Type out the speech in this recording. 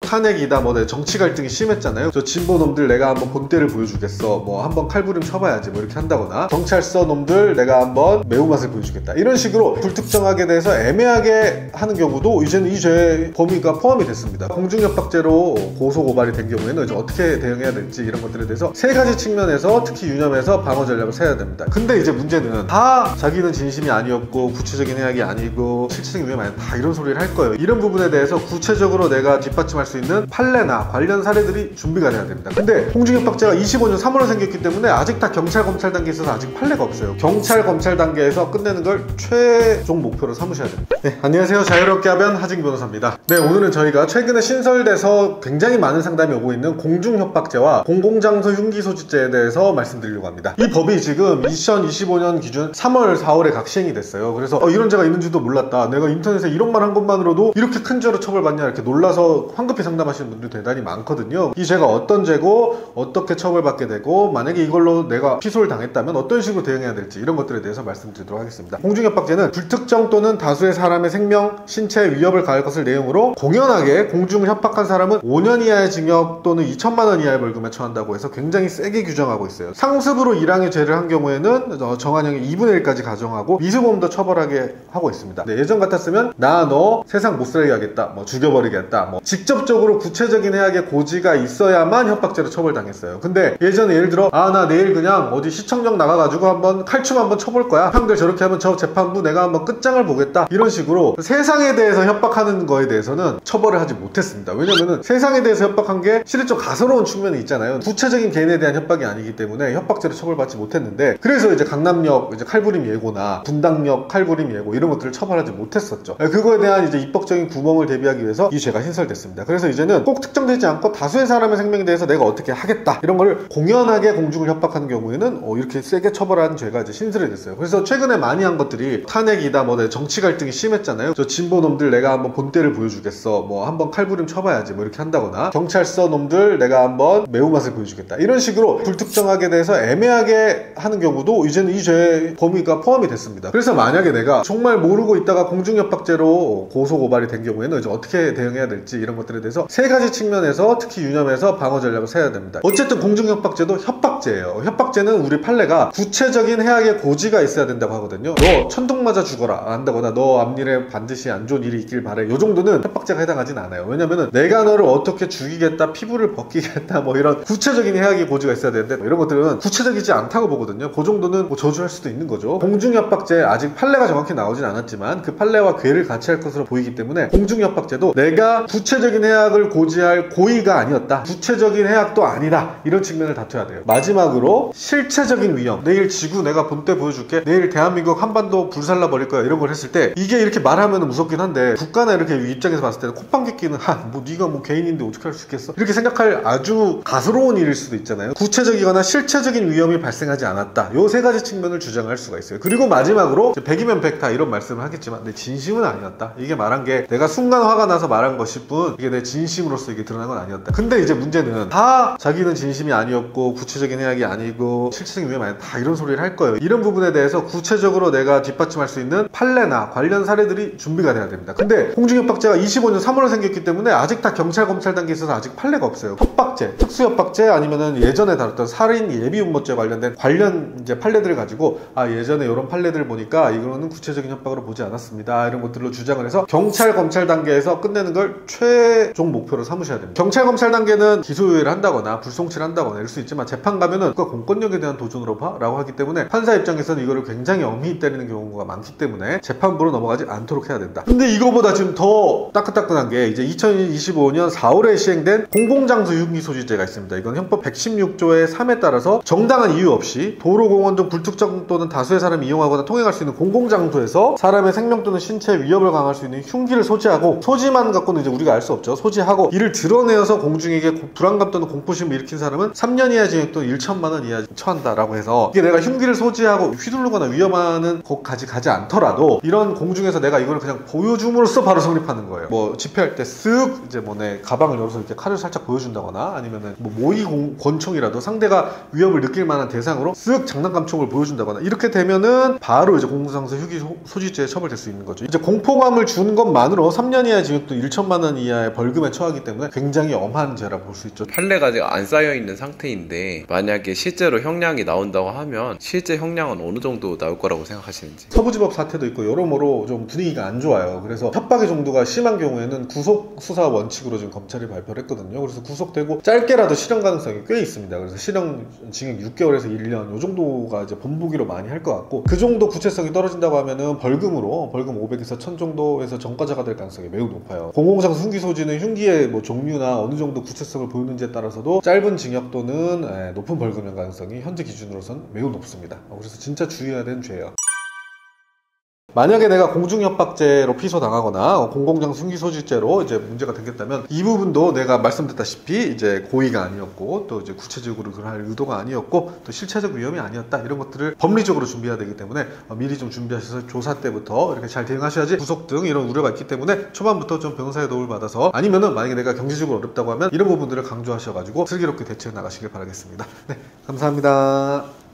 탄핵이다 뭐 정치 갈등이 심했잖아요. 저 진보 놈들 내가 한번 본때를 보여주겠어, 뭐 한번 칼부림 쳐봐야지, 뭐 이렇게 한다거나, 경찰서 놈들 내가 한번 매운맛을 보여주겠다, 이런 식으로 불특정하게 대해서 애매하게 하는 경우도 이제는 이 죄 범위가 포함이 됐습니다. 공중협박죄로 고소고발이 된 경우에는 이제 어떻게 대응해야 될지 이런 것들에 대해서 세 가지 측면에서 특히 유념해서 방어 전략을 세워야 됩니다. 근데 이제 문제는 다 자기는 진심이 아니었고 구체적인 해악이 아니고 실체적인 위험이 아니다, 다 이런 소리를 할 거예요. 이런 부분에 대해서 구체적으로 내가 뒷받침할 수 있는 판례나 관련 사례들이 준비가 돼야 됩니다. 근데 공중협박죄가 25년 3월에 생겼기 때문에 아직 다 경찰 검찰 단계에 있어서 아직 판례가 없어요. 경찰 검찰 단계에서 끝내는 걸 최종 목표로 삼으셔야 됩니다. 네, 안녕하세요. 자유롭게 하변 하진 변호사입니다. 네, 오늘은 저희가 최근에 신설돼서 굉장히 많은 상담이 오고 있는 공중협박죄와 공공장소 흉기소지죄에 대해서 말씀드리려고 합니다. 이 법이 지금 2025년 기준 3월 4월에 각 시행이 됐어요. 그래서 이런 죄가 있는지도 몰랐다, 내가 인터넷에 이런 말 한 것만으로도 이렇게 큰 죄로 처벌받냐, 이렇게 놀라서 황급히 상담하시는 분들이 대단히 많거든요. 이 죄가 어떤 죄고 어떻게 처벌받게 되고 만약에 이걸로 내가 피소를 당했다면 어떤 식으로 대응해야 될지, 이런 것들에 대해서 말씀드리도록 하겠습니다. 공중협박죄는 불특정 또는 다수의 사람의 생명, 신체에 위협을 가할 것을 내용으로 공연하게 공중을 협박한 사람은 5년 이하의 징역 또는 2천만 원 이하의 벌금에 처한다고 해서 굉장히 세게 규정하고 있어요. 상습으로 1항의 죄를 한 경우에는 정한형의 2분의 1까지 가정하고 미수범도 처벌하게 하고 있습니다. 네, 예전 같았으면 나 너 세상 못 살게 하겠다, 뭐 죽여버리겠다, 뭐 직접적으로 구체적인 해악의 고지가 있어야만 협박죄로 처벌당했어요. 근데 예전에 예를 들어 나 내일 그냥 어디 시청역 나가가지고 한번 칼춤 한번 쳐볼 거야, 형들 저렇게 하면 저 재판부 내가 한번 끝장을 보겠다, 이런 식으로 세상에 대해서 협박하는 거에 대해서는 처벌을 하지 못했습니다. 왜냐면은 세상에 대해서 협박한 게 실은 좀 가소로운 측면이 있잖아요. 구체적인 개인에 대한 협박이 아니기 때문에 협박죄로 처벌받지 못했는데, 그래서 이제 강남역 이제 칼부림 예고나 분당역 칼부림 예고 이런 것들을 처벌하지 못했었죠. 그거에 대한 이제 입법적인 구멍을 대비하기 위해서 이 죄가 신설됐습니다. 그래서 이제는 꼭 특정되지 않고 다수의 사람의 생명에 대해서 내가 어떻게 하겠다, 이런 걸 공연하게 공중을 협박하는 경우에는 이렇게 세게 처벌하는 죄가 이제 신설이 됐어요. 그래서 최근에 많이 한 것들이 탄핵이다 뭐 정치 갈등이 심했잖아요. 저 진보 놈들 내가 한번 본때를 보여주겠어, 뭐 한번 칼부림 쳐봐야지, 뭐 이렇게 한다거나, 경찰서 놈들 내가 한번 매운맛을 보여주겠다, 이런 식으로 불특정하게 대해서 애매하게 하는 경우도 이제는 이 죄 범위가 포함이 됐습니다. 그래서 만약에 내가 정말 모르고 있다가 공중협박죄로 고소고발이 된 경우에는 이제 어떻게 대응해야 될지, 이런 것들에 대해서 세 가지 측면에서 특히 유념해서 방어 전략을 세워야 됩니다. 어쨌든 공중협박죄도 협박죄예요. 협박죄는 우리 판례가 구체적인 해악의 고지가 있어야 된다고 하거든요. 너 천둥 맞아 죽어라 한다거나 너 앞일에 반드시 안 좋은 일이 있길 바래, 요 정도는 협박죄가 해당하진 않아요. 왜냐면은 내가 너를 어떻게 죽이겠다, 피부를 벗기겠다, 뭐 이런 구체적인 해악의 고지가 있어야 되는데 이런 것들은 구체적이지 않다고 보거든요. 그 정도는 뭐 저주할 수도 있는 거죠. 공중협박죄 아직 판례가 정확히 나오진 않았지만 그 판례와 괴를 같이 할 것으로 보이기 때문에 공중협박죄도 내가 구체적인 해악을 고지할 고의가 아니었다, 구체적인 해악도 아니다, 이런 측면을 다퉈야 돼요. 마지막으로 실체적인 위험, 내일 지구 내가 본때 보여줄게, 내일 대한민국 한반도 불살라 버릴 거야, 이런 걸 했을 때 이게 이렇게 말하면 무섭긴 한데 국가나 이렇게 입장에서 봤을 때는 콧방귀 끼는 뭐 네가 뭐 개인인데 어떻게 할 수 있겠어, 이렇게 생각할 아주 가스로운 일일 수도 있잖아요. 구체적이거나 실체적인 위험이 발생하지 않았다, 요 세 가지 측면을 주장할 수가 있어요. 그리고 마지막으로 100이면 100다 이런 말씀을 하겠지만 내 진심은 아니었다, 이게 말한 게 내가 순간 화가 나서 말한 것일 뿐 이게 내 진심으로서 이게 드러난 건 아니었다. 근데 이제 문제는 다 자기는 진심이 아니었고 구체적인 해악이 아니고 실체적인 위험이 아니다, 다 이런 소리를 할 거예요. 이런 부분에 대해서 구체적으로 내가 뒷받침할 수 있는 판례나 관련 사례들이 준비가 돼야 됩니다. 근데 공중협박죄가 25년 3월에 생겼기 때문에 아직 다 경찰 검찰 단계에 있어서 아직 판례가 없어요. 협박죄, 특수협박죄, 아니면은 예전에 다뤘던 살인 예비음모죄 관련된 관련 이제 판례들을 가지고 예전에 이런 판례들을 보니까 이거는 구체적인 협박으로 보지 않았습니다, 이런 것들로 주장을 해서 경찰 검찰 단계에서 끝내는 걸 최종 목표로 삼으셔야 됩니다. 경찰 검찰 단계는 기소유예를 한다거나 불송치를 한다거나 이럴 수 있지만 재판 가면은 그거 공권력에 대한 도전으로 봐? 라고 하기 때문에 판사 입장에서는 이거를 굉장히 엄히 때리는 경우가 많기 때문에 재판부로 넘어가지 않도록 해야 된다. 근데 이거보다 지금 더 따끈따끈한 게 이제 2025년 4월에 시행된 공공장소 흉기소지죄가 있습니다. 이건 형법 116조의 3에 따라서 정당한 이유 없이 도로, 공원 등 불특정 또는 다수의 사람이 이용하거나 통행할 수 있는 공공장소에서 사람의 생명 또는 신체에 위협을 가할 수 있는 흉기를 소지하고, 소지만 갖고는 이제 우리가 알 수 없죠. 소지하고 이를 드러내어서 공중에게 불안감 또는 공포심을 일으킨 사람은 3년 이하 징역 또는 1천만 원 이하 처한다라고 해서, 이게 내가 흉기를 소지하고 휘두르거나 위험하는 곳까지 가지 않더라도 이런 공중에서 내가 이걸 그냥 보여줌으로써 바로 성립하는 거예요. 뭐 집회할 때 쓱 이제 뭐 내 가방을 열어서 이렇게 칼을 살짝 보여준다거나, 아니면은 뭐 모의 권총이라도 상대가 위협을 느낄 만한 대상으로 쓱 장난감총을 보여준다거나, 이렇게 되면은 바로 이제 공공장소 흉기 소지죄에 처벌될 수 있는 거죠. 이제 공포감을 준 것만으로 3년 이하 징역 또 1천만 원 이하의 벌금 벌금에 처하기 때문에 굉장히 엄한 죄라 볼 수 있죠. 판례가 아직 안 쌓여있는 상태인데 만약에 실제로 형량이 나온다고 하면 실제 형량은 어느 정도 나올 거라고 생각하시는지. 서부지법 사태도 있고 여러모로 좀 분위기가 안 좋아요. 그래서 협박의 정도가 심한 경우에는 구속 수사 원칙으로 지금 검찰이 발표를 했거든요. 그래서 구속되고 짧게라도 실형 가능성이 꽤 있습니다. 그래서 실형 징역 6개월에서 1년 요 정도가 이제 본보기로 많이 할 것 같고, 그 정도 구체성이 떨어진다고 하면은 벌금 500에서 1000 정도에서 전과자가 될 가능성이 매우 높아요. 공공장소 흉기 소지는 흉기의 뭐 종류나 어느 정도 구체성을 보이는지에 따라서도 짧은 징역 또는 높은 벌금형 가능성이 현재 기준으로선 매우 높습니다. 그래서 진짜 주의해야 되는 죄예요. 만약에 내가 공중협박죄로 피소당하거나 공공장소 흉기소지죄로 이제 문제가 생겼다면 이 부분도 내가 말씀드렸다시피 이제 고의가 아니었고 또 이제 구체적으로 그할 의도가 아니었고 또 실체적 위험이 아니었다, 이런 것들을 법리적으로 준비해야 되기 때문에 미리 좀 준비하셔서 조사 때부터 이렇게 잘 대응하셔야지 구속 등 이런 우려가 있기 때문에 초반부터 좀 변호사의 도움을 받아서, 아니면은 만약에 내가 경제적으로 어렵다고 하면 이런 부분들을 강조하셔가지고 슬기롭게 대처해 나가시길 바라겠습니다. 네, 감사합니다.